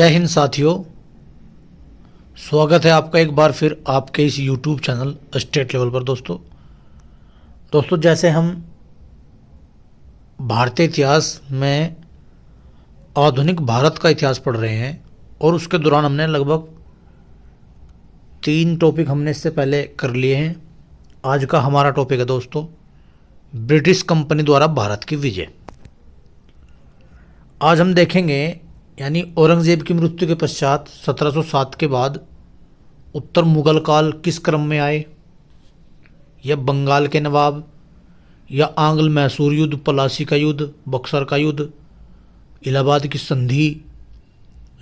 जय हिंद साथियों। स्वागत है आपका एक बार फिर आपके इस YouTube चैनल स्टेट लेवल पर। दोस्तों जैसे हम भारतीय इतिहास में आधुनिक भारत का इतिहास पढ़ रहे हैं और उसके दौरान हमने लगभग 3 टॉपिक हमने इससे पहले कर लिए हैं। आज का हमारा टॉपिक है दोस्तों ब्रिटिश कंपनी द्वारा भारत की विजय। आज हम देखेंगे यानी औरंगजेब की मृत्यु के पश्चात 1707 के बाद उत्तर मुगल काल किस क्रम में आए, या बंगाल के नवाब, या आंग्ल मैसूर युद्ध, पलासी का युद्ध, बक्सर का युद्ध, इलाहाबाद की संधि,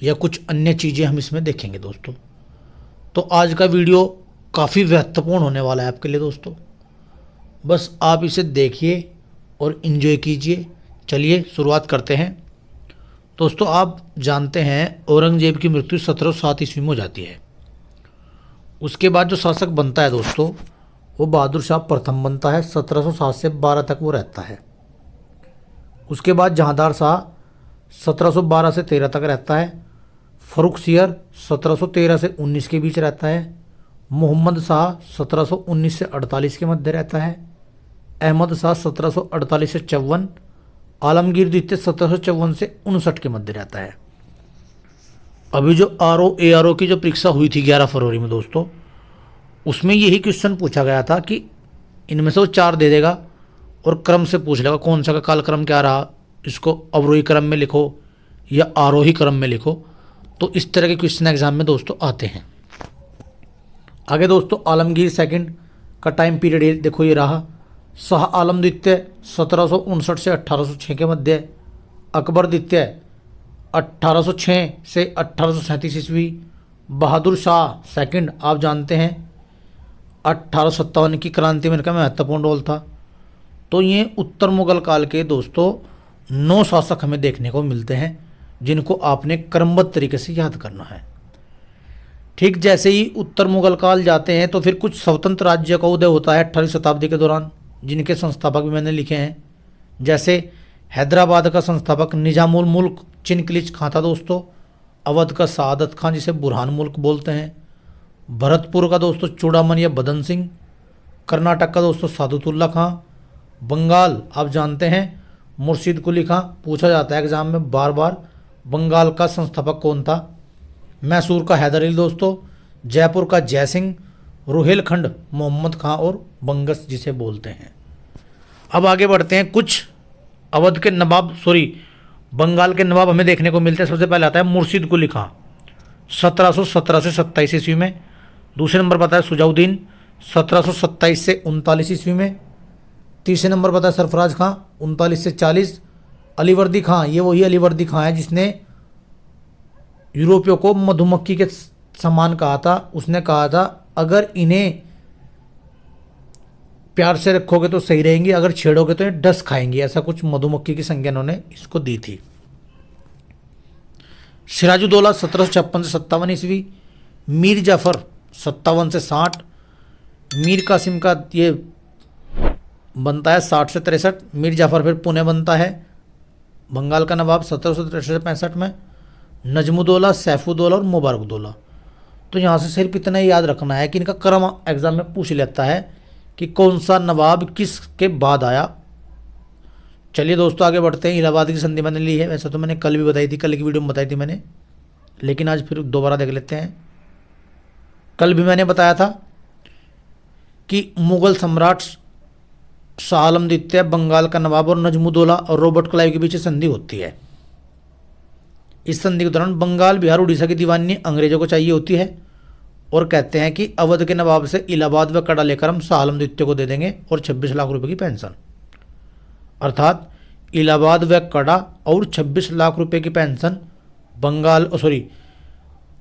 या कुछ अन्य चीज़ें हम इसमें देखेंगे दोस्तों। तो आज का वीडियो काफ़ी महत्वपूर्ण होने वाला है आपके लिए दोस्तों, बस आप इसे देखिए और इन्जॉय कीजिए। चलिए शुरुआत करते हैं। दोस्तों आप जानते हैं औरंगजेब की मृत्यु 1707 ईस्वी में हो जाती है। उसके बाद जो शासक बनता है दोस्तों वो बहादुर शाह प्रथम बनता है। 1707 से 12 तक वो रहता है। उसके बाद जहांदार शाह 1712 से 13 तक रहता है। फर्रुखसियर 1713 से 19 के बीच रहता है। मोहम्मद शाह 1719 से 48 के मध्य रहता है। अहमद शाह 1748 से 54। आलमगीर द्वितीय 1754 से 59 के मध्य रहता है। अभी जो ARO की जो परीक्षा हुई थी 11 फरवरी में दोस्तों, उसमें यही क्वेश्चन पूछा गया था कि इनमें से वो 4 दे देगा और क्रम से पूछ लेगा कौन सा का कालक्रम क्या रहा, इसको अवरोही क्रम में लिखो या आरोही क्रम में लिखो। तो इस तरह के क्वेश्चन एग्जाम में दोस्तों आते हैं। आगे दोस्तों आलमगीर सेकंड का टाइम पीरियड देखो, ये रहा। शाह आलम द्वितीय 1759 से 1806 के मध्य। अकबर द्वितीय 1806 से 1837 ईस्वी। बहादुर शाह सेकंड आप जानते हैं 1857 की क्रांति में इनका महत्वपूर्ण रोल था। तो ये उत्तर मुगल काल के दोस्तों 9 शासक हमें देखने को मिलते हैं जिनको आपने क्रमबद्ध तरीके से याद करना है। ठीक जैसे ही उत्तर मुगल काल जाते हैं तो फिर कुछ स्वतंत्र राज्य का उदय होता है 18वीं शताब्दी के दौरान, जिनके संस्थापक भी मैंने लिखे हैं। जैसे हैदराबाद का संस्थापक निजामुल मुल्क चिनकिलिच खां था दोस्तों। अवध का सादत खां जिसे बुरहान मुल्क बोलते हैं। भरतपुर का दोस्तों चूड़ामन या बदन सिंह। कर्नाटक का दोस्तों सादुतुल्ला खां। बंगाल आप जानते हैं मुर्शिद कुली खां, पूछा जाता है एग्जाम में बार बार बंगाल का संस्थापक कौन था। मैसूर का हैदर अली दोस्तों। जयपुर का जय सिंह। रुहेलखंड मोहम्मद खां और बंगस जिसे बोलते हैं। अब आगे बढ़ते हैं। कुछ अवध के नवाब बंगाल के नवाब हमें देखने को मिलते हैं। सबसे पहले आता है मुर्शिद कुली खां 1717 से 27 ईस्वी में। दूसरे नंबर पर आता है सुजाउद्दीन 1727 से 39 ईस्वी में। तीसरे नंबर पर आता है सरफराज खां 39 से 40। अलीवर्दी खां, ये वही अलीवर्दी खां है जिसने यूरोपियों को मधुमक्खी के समान कहा था। उसने कहा था अगर इन्हें प्यार से रखोगे तो सही रहेंगी, अगर छेड़ोगे तो ये डस खाएंगी। ऐसा कुछ मधुमक्खी की संज्ञा उन्होंने इसको दी थी। सिराजुद्दौला 1756 से 57 ईस्वी। मीर जाफर 57 से 60। मीर कासिम का ये बनता है 60 से 63। मीर जाफर फिर पुणे बनता है बंगाल का नवाब 1763 से 65 में। नजमुद्दौला, सैफुद्दौला और मुबारकद्दौला। तो यहाँ से सिर्फ इतना ही याद रखना है कि इनका क्रम एग्जाम में पूछ लेता है कि कौन सा नवाब किसके बाद आया। चलिए दोस्तों आगे बढ़ते हैं। इलाहाबाद की संधि मैंने ली है, वैसे तो मैंने कल भी बताई थी, कल की वीडियो में बताई थी मैंने, लेकिन आज फिर दोबारा देख लेते हैं। कल भी मैंने बताया था कि मुगल सम्राट शाह आलम द्वितीय, बंगाल का नवाब और नजमुद्दौला और रॉबर्ट क्लाइव के बीच संधि होती है। इस संधि के दौरान बंगाल, बिहार, उड़ीसा की दीवानी अंग्रेजों को चाहिए होती है और कहते हैं कि अवध के नवाब से इलाहाबाद व कड़ा लेकर हम शाह आलम द्वितीय को दे देंगे और 26 लाख रुपए की पेंशन। अर्थात इलाहाबाद व कड़ा और 26 लाख रुपए की पेंशन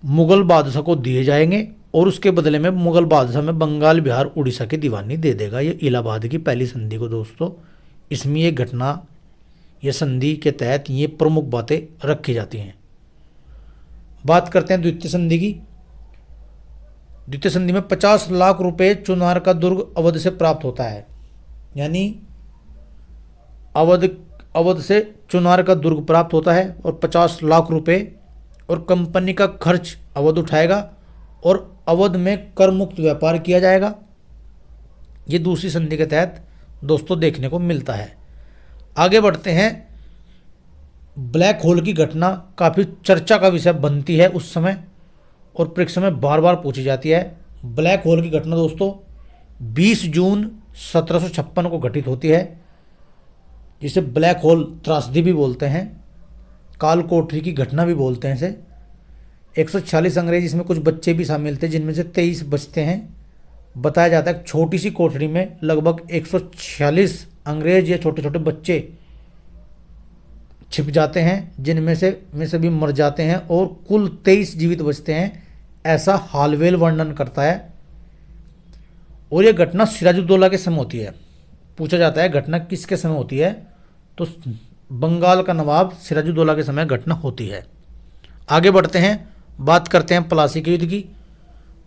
मुगल बादशाह को दिए जाएंगे और उसके बदले में मुगल बादशाह में बंगाल, बिहार, उड़ीसा की दीवानी दे देगा। ये इलाहाबाद की पहली संधि को दोस्तों, इसमें ये घटना या संधि के तहत ये प्रमुख बातें रखी जाती हैं। बात करते हैं द्वितीय संधि की। द्वितीय संधि में 50 लाख रुपए चुनार का दुर्ग अवध से प्राप्त होता है। यानी अवध से चुनार का दुर्ग प्राप्त होता है और 50 लाख रुपए और कंपनी का खर्च अवध उठाएगा और अवध में कर मुक्त व्यापार किया जाएगा। ये दूसरी संधि के तहत दोस्तों देखने को मिलता है। आगे बढ़ते हैं। ब्लैक होल की घटना काफ़ी चर्चा का विषय बनती है उस समय और परीक्षा में बार बार पूछी जाती है। ब्लैक होल की घटना दोस्तों 20 जून 1756 को घटित होती है, जिसे ब्लैक होल त्रासदी भी बोलते हैं, काल कोठरी की घटना भी बोलते हैं इसे। 146 अंग्रेज, इसमें कुछ बच्चे भी शामिल थे, जिनमें से 23 बचते हैं। बताया जाता है छोटी सी कोठरी में लगभग 146 अंग्रेज या छोटे छोटे बच्चे छिप जाते हैं, जिनमें से भी मर जाते हैं और कुल 23 जीवित बचते हैं, ऐसा हालवेल वर्णन करता है। और यह घटना सिराजुद्दौला के समय होती है। पूछा जाता है घटना किसके समय होती है, तो बंगाल का नवाब सिराजुद्दौला के समय घटना होती है। आगे बढ़ते हैं, बात करते हैं प्लासी के युद्ध की।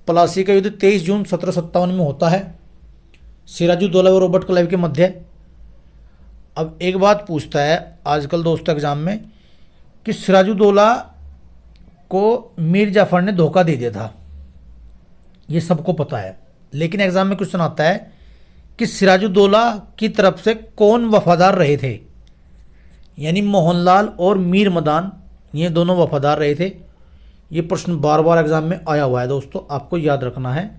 प्लासी का युद्ध 23 जून 1757 में होता है, सिराजुद्दौला और रॉबर्ट क्लाइव के मध्य। अब एक बात पूछता है आजकल दोस्तों एग्जाम में कि सिराजुद्दौला को मीर जाफर ने धोखा दे दिया था, ये सबको पता है, लेकिन एग्जाम में क्वेश्चन आता है कि सिराजुद्दौला की तरफ से कौन वफादार रहे थे। यानी मोहनलाल और मीर मदान, ये दोनों वफादार रहे थे। ये प्रश्न बार बार एग्जाम में आया हुआ है दोस्तों, आपको याद रखना है।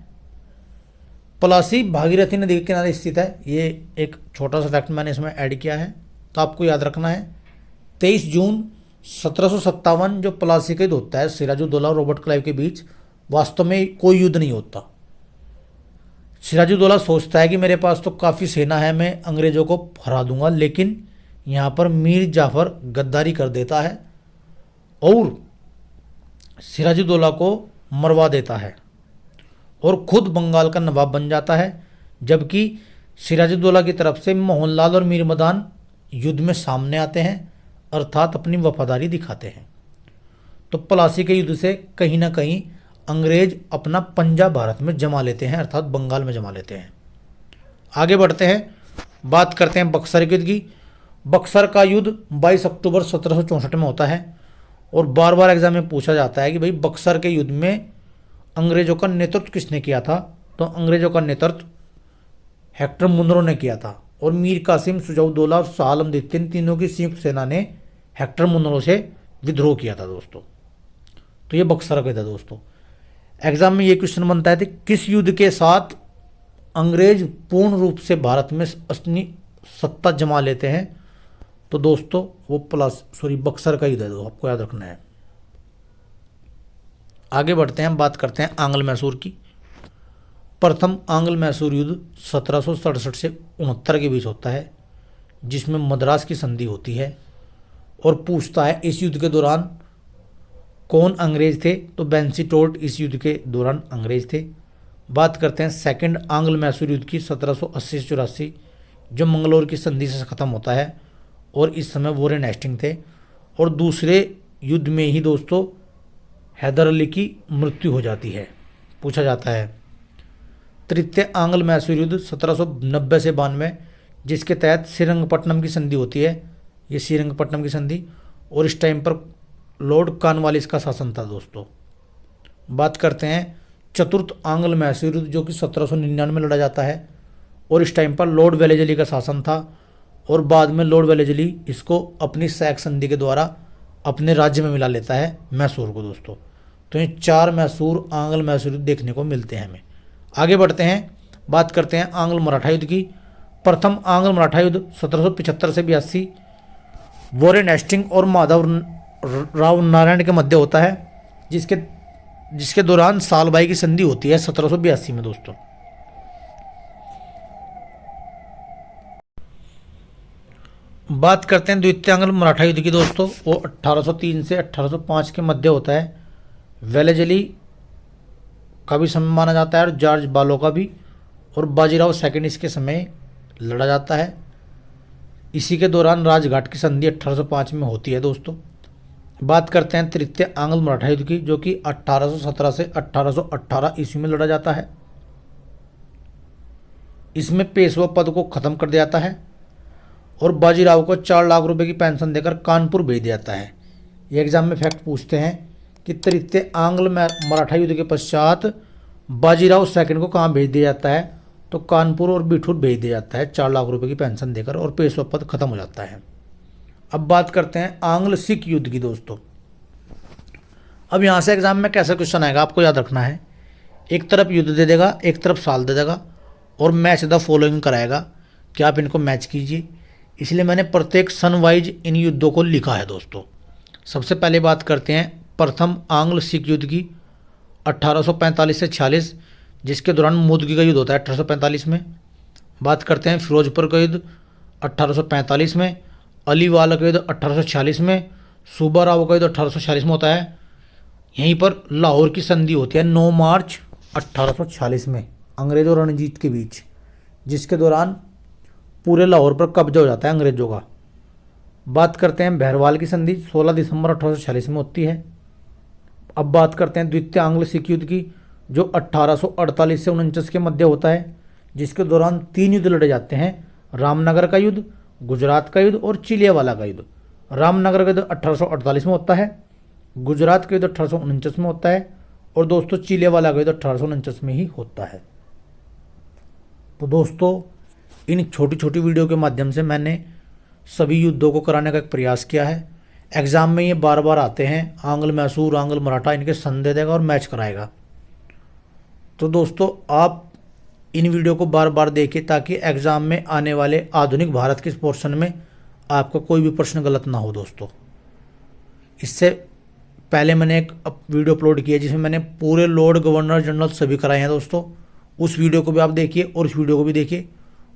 प्लासी भागीरथी नदी के किनारे स्थित है, ये एक छोटा सा फैक्ट मैंने इसमें ऐड किया है, तो आपको याद रखना है। 23 जून 1757 जो प्लासी का युद्ध होता है सिराजुद्दौला और रॉबर्ट क्लाइव के बीच, वास्तव में कोई युद्ध नहीं होता। सिराजुद्दौला सोचता है कि मेरे पास तो काफ़ी सेना है, मैं अंग्रेज़ों को हरा दूंगा, लेकिन यहाँ पर मीर जाफर गद्दारी कर देता है और सिराजुद्दौला को मरवा देता है और खुद बंगाल का नवाब बन जाता है। जबकि सिराजुद्दौला की तरफ से मोहनलाल और मीर मदान युद्ध में सामने आते हैं, अर्थात अपनी वफादारी दिखाते हैं। तो प्लासी के युद्ध से कहीं ना कहीं अंग्रेज अपना पंजा भारत में जमा लेते हैं, अर्थात बंगाल में जमा लेते हैं। आगे बढ़ते हैं, बात करते हैं बक्सर के युद्ध की। बक्सर का युद्ध 22 अक्टूबर 1764 में होता है और बार बार एग्जाम में पूछा जाता है कि भाई बक्सर के युद्ध में अंग्रेजों का नेतृत्व किसने किया था, तो अंग्रेजों का नेतृत्व हेक्टर मुनरो ने किया था और मीर कासिम, सुजाउद्दौला और शाह आलम द्वितीय, तीनों की संयुक्त सेना ने हेक्टर मुनरो से विद्रोह किया था दोस्तों। तो ये बक्सर का था दोस्तों। एग्जाम में ये क्वेश्चन बनता है कि किस युद्ध के साथ अंग्रेज पूर्ण रूप से भारत में अपनी सत्ता जमा लेते हैं, तो दोस्तों वो बक्सर का युद्ध है, तो आपको याद रखना है। आगे बढ़ते हैं, बात करते हैं आंग्ल मैसूर की। प्रथम आंग्ल मैसूर युद्ध 1767 से 69 के बीच होता है, जिसमें मद्रास की संधि होती है और पूछता है इस युद्ध के दौरान कौन अंग्रेज थे, तो बेंसी टोल्ट इस युद्ध के दौरान अंग्रेज थे। बात करते हैं सेकंड आंग्ल मैसूर युद्ध की 1780 से 84, जो मंगलोर की संधि से ख़त्म होता है और इस समय वॉरेन हेस्टिंग थे। और दूसरे युद्ध में ही दोस्तों हैदर अली की मृत्यु हो जाती है, पूछा जाता है। तृतीय आंग्ल मैसूर युद्ध 1790 से 92, जिसके तहत श्रीरंगपट्टनम की संधि होती है, ये श्रीरंगपट्टनम की संधि, और इस टाइम पर लॉर्ड कॉर्नवालिस का शासन था दोस्तों। बात करते हैं चतुर्थ आंग्ल मैसूर युद्ध, जो कि 1799 में लड़ा जाता है और इस टाइम पर लॉर्ड वेलेजली का शासन था और बाद में लॉर्ड वेलेजली इसको अपनी सैक संधि के द्वारा अपने राज्य में मिला लेता है मैसूर को दोस्तों। तो ये 4 मैसूर आंग्ल मैसूर युद्ध देखने को मिलते हैं हमें। आगे बढ़ते हैं, बात करते हैं आंग्ल मराठा युद्ध की। प्रथम आंग्ल मराठा युद्ध 1775 से 82 वॉरेन हेस्टिंग और माधव राव नारायण के मध्य होता है, जिसके दौरान सालबाई की संधि होती है 1782 में दोस्तों। बात करते हैं द्वितीय आंग्ल मराठा युद्ध की दोस्तों, वो 1803 से 1805 के मध्य होता है। वेलेजली का भी समय माना जाता है और जॉर्ज बालो का भी, और बाजीराव सेकंड इसके समय लड़ा जाता है। इसी के दौरान राजघाट की संधि 1805 में होती है दोस्तों। बात करते हैं तृतीय आंग्ल मराठा युद्ध की, जो कि 1817 से 1818 ईस्वी में लड़ा जाता है। इसमें पेशवा पद को खत्म कर दिया जाता है और बाजीराव को 4 लाख रुपए की पेंशन देकर कानपुर भेज दिया जाता है। ये एग्जाम में फैक्ट पूछते हैं कि तृतीय आंग्ल मराठा युद्ध के पश्चात बाजीराव सेकंड को कहाँ भेज दिया जाता है, तो कानपुर और बिठूर भेज दिया जाता है 4 लाख रुपए की पेंशन देकर, और पेशवा पद खत्म हो जाता है। अब बात करते हैं आंग्ल सिख युद्ध की दोस्तों। अब यहाँ से एग्जाम में कैसा क्वेश्चन आएगा आपको याद रखना है, एक तरफ युद्ध दे देगा, एक तरफ साल दे देगा, और मैच द फॉलोइंग कराएगा कि आप इनको मैच कीजिए। इसलिए मैंने प्रत्येक सन वाइज इन युद्धों को लिखा है दोस्तों। सबसे पहले बात करते हैं प्रथम आंग्ल सिख युद्ध की 1845 से 46, जिसके दौरान मुदगी का युद्ध होता है 1845 में। बात करते हैं फिरोजपुर का युद्ध 1845 में, अलीवाला का युद्ध 1846 में, सूबा राव का युद्ध 1846 में होता है। यहीं पर लाहौर की संधि होती है 9 मार्च 1846 में अंग्रेज और रणजीत के बीच, जिसके दौरान पूरे लाहौर पर कब्जा हो जाता है अंग्रेजों का। बात करते हैं बहरवाल की संधि 16 दिसंबर 1846 में होती है। अब बात करते हैं द्वितीय आंग्ल सिख युद्ध की, जो 1848 से 49 के मध्य होता है, जिसके दौरान 3 युद्ध लड़े जाते हैं, रामनगर का युद्ध, गुजरात का युद्ध और चिलियावाला का युद्ध। रामनगर का युद्ध 1848 में होता है, गुजरात का युद्ध 1849 में होता है, और दोस्तों चिलियावाला का युद्ध 1849 में ही होता है। तो दोस्तों इन छोटी छोटी वीडियो के माध्यम से मैंने सभी युद्धों को कराने का एक प्रयास किया है। एग्ज़ाम में ये बार बार आते हैं, आंग्ल मैसूर, आंग्ल मराठा, इनके सन दे देगा और मैच कराएगा। तो दोस्तों आप इन वीडियो को बार बार देखिए ताकि एग्ज़ाम में आने वाले आधुनिक भारत के इस पोर्शन में आपका कोई भी प्रश्न गलत ना हो दोस्तों। इससे पहले मैंने एक वीडियो अपलोड किया जिसमें मैंने पूरे लॉर्ड गवर्नर जनरल सभी कराए हैं दोस्तों। उस वीडियो को भी आप देखिए और उस वीडियो को भी देखिए।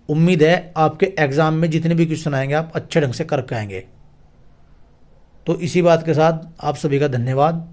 उम्मीद है आपके एग्ज़ाम में जितने भी क्वेश्चन आएंगे आप अच्छे ढंग से करके आएंगे। तो इसी बात के साथ आप सभी का धन्यवाद।